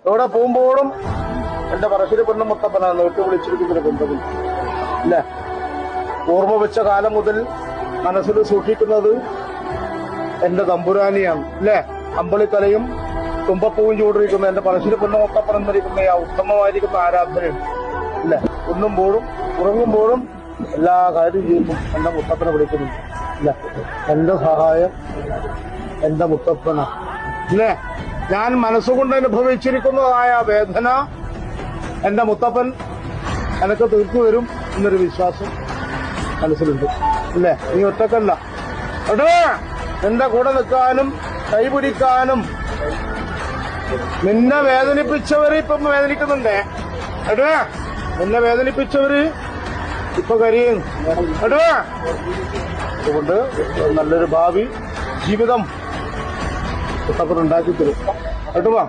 എവിടെ പോകുമ്പോഴും എന്റെ പറശ്ശിനി പൊന്നും മുത്തപ്പനാണ് നീട്ടി വിളിച്ചിരിക്കുന്ന ബന്ധത്തിൽ അല്ലേ. ഓർമ്മ വെച്ച കാലം മുതൽ മനസ്സിൽ സൂക്ഷിക്കുന്നത് എന്റെ തമ്പുരാനിയാണ് അല്ലേ. അമ്പളിത്തലയും തുമ്പപ്പൂവും ചൂടിരിക്കുന്ന എന്റെ പറശ്ശിനി പൊന്നും മുത്തപ്പൻ എന്നിരിക്കുന്ന ആ ഉത്തമമായിരിക്കുന്ന ആരാധനയും അല്ലേ. ഉണ്ണുമ്പോഴും ഉറങ്ങുമ്പോഴും എല്ലാ കാര്യം ചെയ്യുമ്പോൾ എന്റെ മുത്തപ്പനെ വിളിക്കുന്നുണ്ട് അല്ലേ. എന്റെ സഹായം എന്റെ മുത്തപ്പന അല്ലേ. ഞാൻ മനസ്സുകൊണ്ട് അനുഭവിച്ചിരിക്കുന്നതായ വേദന എന്റെ മുത്തപ്പൻ എനക്ക് തീർത്തു തരും എന്നൊരു വിശ്വാസം മനസ്സിലുണ്ട് അല്ലേ. നീ ഒറ്റക്കല്ല എടേ, എന്റെ കൂടെ നിൽക്കാനും കൈപിടിക്കാനും നിന്നെ വേദനിപ്പിച്ചവര് ഇപ്പം വേദനിക്കുന്നുണ്ടേ എടേ. നിന്നെ വേദനിപ്പിച്ചവര് ഇപ്പൊ കരയും എടേ. അതുകൊണ്ട് നല്ലൊരു ഭാവി ജീവിതം മുത്തപ്പൻ ഉണ്ടാക്കി തരും കേട്ടുവാ.